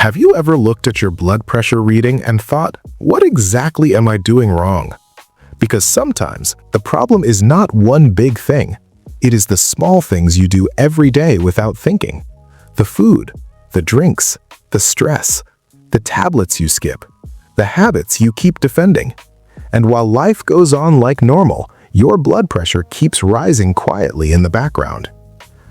Have you ever looked at your blood pressure reading and thought, what exactly am I doing wrong? Because sometimes the problem is not one big thing. It is the small things you do every day without thinking. The food, the drinks, the stress, the tablets you skip, the habits you keep defending. And while life goes on like normal, your blood pressure keeps rising quietly in the background.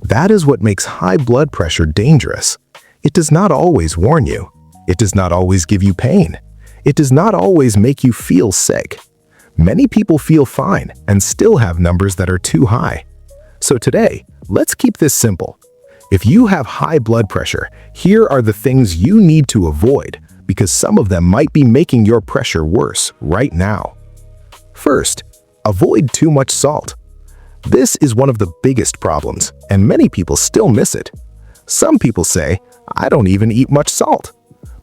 That is what makes high blood pressure dangerous. It does not always warn you. It does not always give you pain. It does not always make you feel sick. Many people feel fine and still have numbers that are too high. So today, let's keep this simple. If you have high blood pressure, here are the things you need to avoid because some of them might be making your pressure worse right now. First, avoid too much salt. This is one of the biggest problems, and many people still miss it. Some people say, I don't even eat much salt.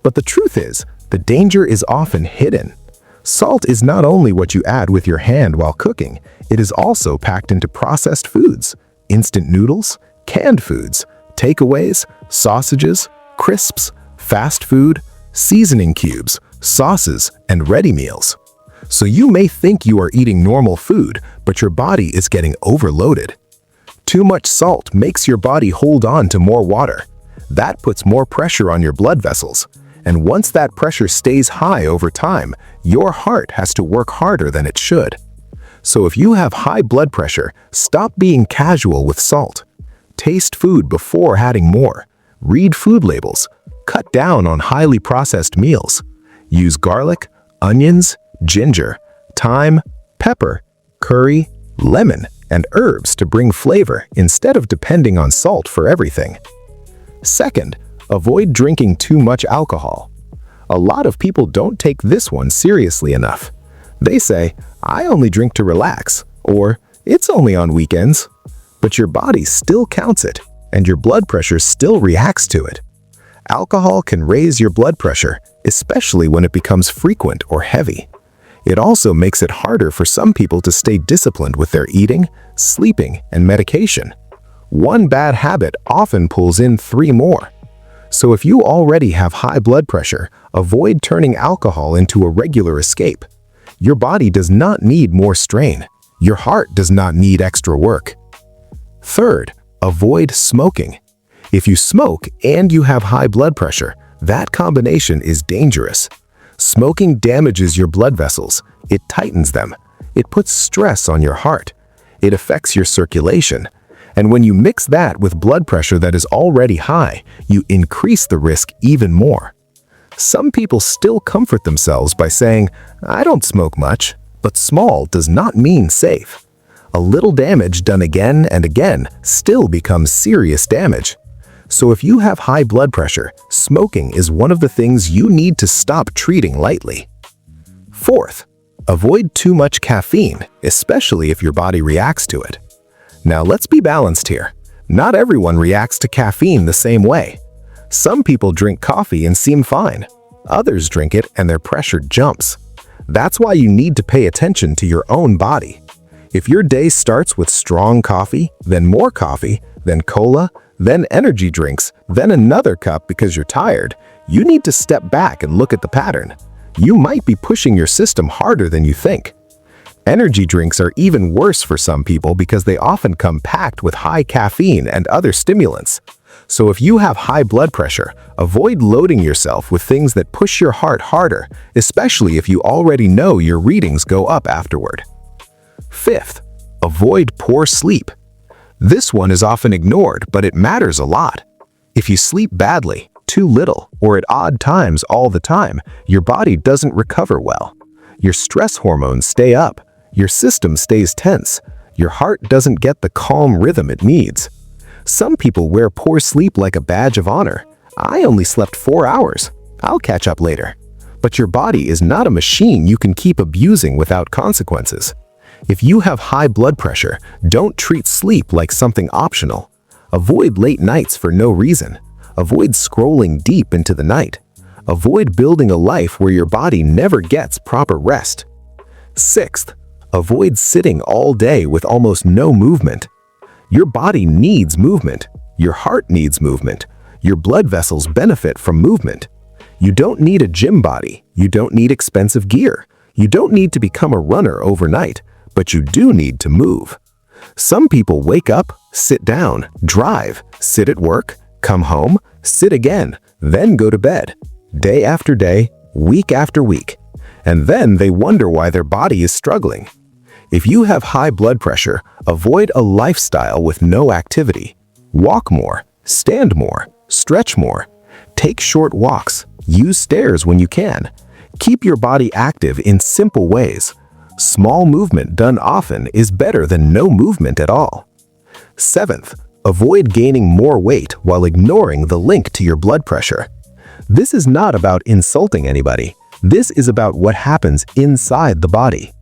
But the truth is, the danger is often hidden. Salt is not only what you add with your hand while cooking, it is also packed into processed foods, instant noodles, canned foods, takeaways, sausages, crisps, fast food, seasoning cubes, sauces, and ready meals. So you may think you are eating normal food, but your body is getting overloaded. Too much salt makes your body hold on to more water. That puts more pressure on your blood vessels. And once that pressure stays high over time, your heart has to work harder than it should. So if you have high blood pressure, stop being casual with salt. Taste food before adding more. Read food labels. Cut down on highly processed meals. Use garlic, onions, ginger, thyme, pepper, curry, lemon, and herbs to bring flavor instead of depending on salt for everything. Second, avoid drinking too much alcohol. A lot of people don't take this one seriously enough. They say, I only drink to relax, or it's only on weekends. But your body still counts it, and your blood pressure still reacts to it. Alcohol can raise your blood pressure, especially when it becomes frequent or heavy. It also makes it harder for some people to stay disciplined with their eating, sleeping, and medication. One bad habit often pulls in 3 more. So if you already have high blood pressure, avoid turning alcohol into a regular escape. Your body does not need more strain. Your heart does not need extra work. Third, avoid smoking. If you smoke and you have high blood pressure, that combination is dangerous. Smoking damages your blood vessels. It tightens them. It puts stress on your heart. It affects your circulation. And when you mix that with blood pressure that is already high, you increase the risk even more. Some people still comfort themselves by saying, I don't smoke much, but small does not mean safe. A little damage done again and again still becomes serious damage. So if you have high blood pressure, smoking is one of the things you need to stop treating lightly. Fourth, avoid too much caffeine, especially if your body reacts to it. Now let's be balanced here. Not everyone reacts to caffeine the same way. Some people drink coffee and seem fine. Others drink it and their pressure jumps. That's why you need to pay attention to your own body. If your day starts with strong coffee, then more coffee, then cola, then energy drinks, then another cup because you're tired, you need to step back and look at the pattern. You might be pushing your system harder than you think. Energy drinks are even worse for some people because they often come packed with high caffeine and other stimulants. So if you have high blood pressure, avoid loading yourself with things that push your heart harder, especially if you already know your readings go up afterward. Fifth, avoid poor sleep. This one is often ignored, but it matters a lot. If you sleep badly, too little, or at odd times all the time, your body doesn't recover well. Your stress hormones stay up, your system stays tense, your heart doesn't get the calm rhythm it needs. Some people wear poor sleep like a badge of honor. I only slept 4 hours. I'll catch up later. But your body is not a machine you can keep abusing without consequences. If you have high blood pressure, don't treat sleep like something optional. Avoid late nights for no reason. Avoid scrolling deep into the night. Avoid building a life where your body never gets proper rest. Sixth, avoid sitting all day with almost no movement. Your body needs movement. Your heart needs movement. Your blood vessels benefit from movement. You don't need a gym body. You don't need expensive gear. You don't need to become a runner overnight, but you do need to move. Some people wake up, sit down, drive, sit at work, come home, sit again, then go to bed, day after day, week after week. And then they wonder why their body is struggling. If you have high blood pressure, avoid a lifestyle with no activity. Walk more, stand more, stretch more, take short walks, use stairs when you can. Keep your body active in simple ways. Small movement done often is better than no movement at all. 7th, avoid gaining more weight while ignoring the link to your blood pressure. This is not about insulting anybody. This is about what happens inside the body.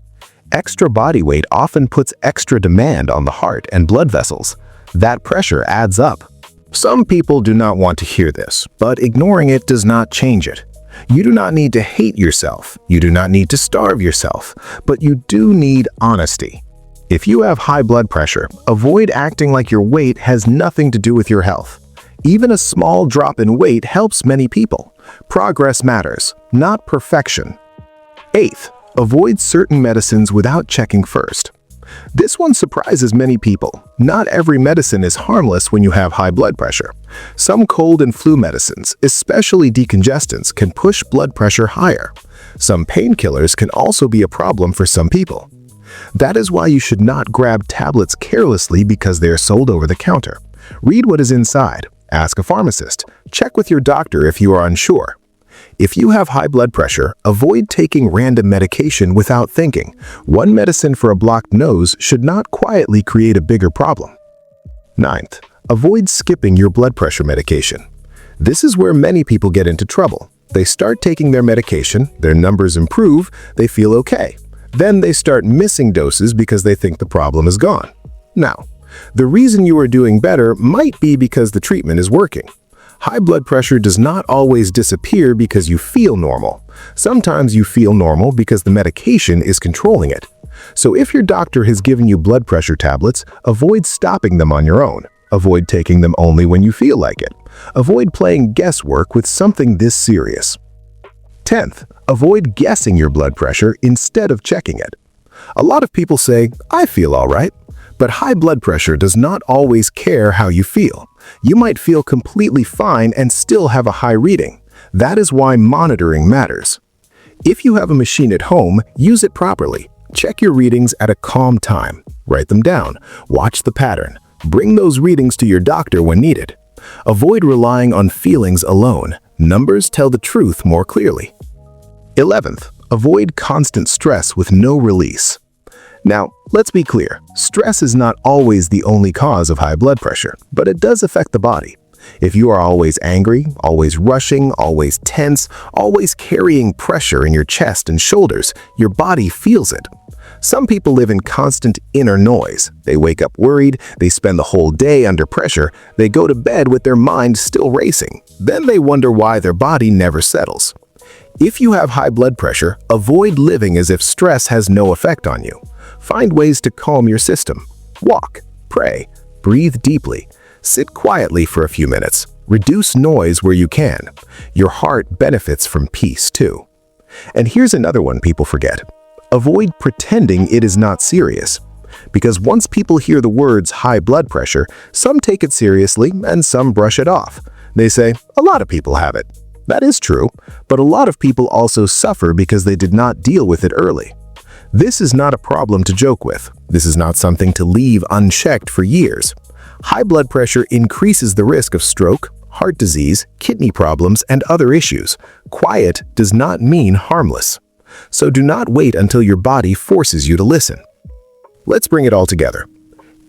Extra body weight often puts extra demand on the heart and blood vessels. That pressure adds up. Some people do not want to hear this, but ignoring it does not change it. You do not need to hate yourself. You do not need to starve yourself, but you do need honesty. If you have high blood pressure, avoid acting like your weight has nothing to do with your health. Even a small drop in weight helps many people. Progress matters, not perfection. 8th, avoid certain medicines without checking first. This one surprises many people. Not every medicine is harmless when you have high blood pressure. Some cold and flu medicines, especially decongestants, can push blood pressure higher. Some painkillers can also be a problem for some people. That is why you should not grab tablets carelessly because they are sold over the counter. Read what is inside. Ask a pharmacist. Check with your doctor if you are unsure. If you have high blood pressure, avoid taking random medication without thinking. One medicine for a blocked nose should not quietly create a bigger problem. 9th, avoid skipping your blood pressure medication. This is where many people get into trouble. They start taking their medication, their numbers improve, they feel okay. Then they start missing doses because they think the problem is gone. Now, the reason you are doing better might be because the treatment is working. High blood pressure does not always disappear because you feel normal. Sometimes you feel normal because the medication is controlling it. So if your doctor has given you blood pressure tablets, avoid stopping them on your own. Avoid taking them only when you feel like it. Avoid playing guesswork with something this serious. 10th, avoid guessing your blood pressure instead of checking it. A lot of people say, "I feel all right." But high blood pressure does not always care how you feel. You might feel completely fine and still have a high reading. That is why monitoring matters. If you have a machine at home, use it properly. Check your readings at a calm time. Write them down. Watch the pattern. Bring those readings to your doctor when needed. Avoid relying on feelings alone. Numbers tell the truth more clearly. 11th, avoid constant stress with no release. Now, let's be clear, stress is not always the only cause of high blood pressure, but it does affect the body. If you are always angry, always rushing, always tense, always carrying pressure in your chest and shoulders, your body feels it. Some people live in constant inner noise. They wake up worried, they spend the whole day under pressure, they go to bed with their mind still racing. Then they wonder why their body never settles. If you have high blood pressure, avoid living as if stress has no effect on you. Find ways to calm your system. Walk, pray, breathe deeply, sit quietly for a few minutes, reduce noise where you can. Your heart benefits from peace too. And here's another one people forget. Avoid pretending it is not serious. Because once people hear the words high blood pressure, some take it seriously and some brush it off. They say, "A lot of people have it." That is true, but a lot of people also suffer because they did not deal with it early. This is not a problem to joke with. This is not something to leave unchecked for years. High blood pressure increases the risk of stroke, heart disease, kidney problems, and other issues. Quiet does not mean harmless. So do not wait until your body forces you to listen. Let's bring it all together.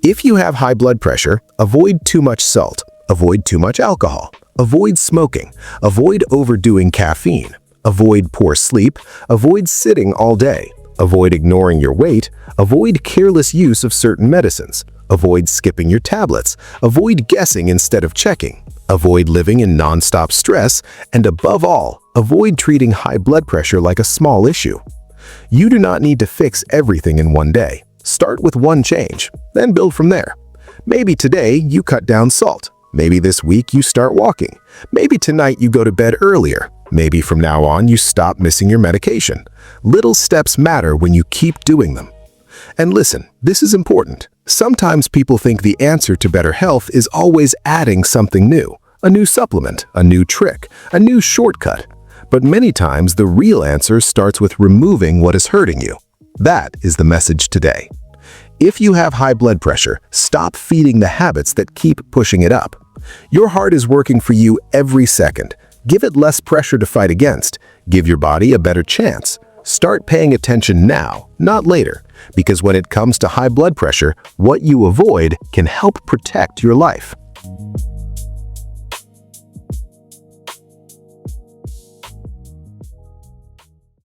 If you have high blood pressure, avoid too much salt, avoid too much alcohol, avoid smoking, avoid overdoing caffeine, avoid poor sleep, avoid sitting all day, avoid ignoring your weight, avoid careless use of certain medicines, avoid skipping your tablets, avoid guessing instead of checking, avoid living in non-stop stress, and above all, avoid treating high blood pressure like a small issue. You do not need to fix everything in one day. Start with one change, then build from there. Maybe today you cut down salt. Maybe this week you start walking. Maybe tonight you go to bed earlier. Maybe from now on you stop missing your medication. Little steps matter when you keep doing them. And listen, this is important. Sometimes people think the answer to better health is always adding something new. A new supplement, a new trick, a new shortcut. But many times the real answer starts with removing what is hurting you. That is the message today. If you have high blood pressure, stop feeding the habits that keep pushing it up. Your heart is working for you every second. Give it less pressure to fight against. Give your body a better chance. Start paying attention now, not later, because when it comes to high blood pressure, what you avoid can help protect your life.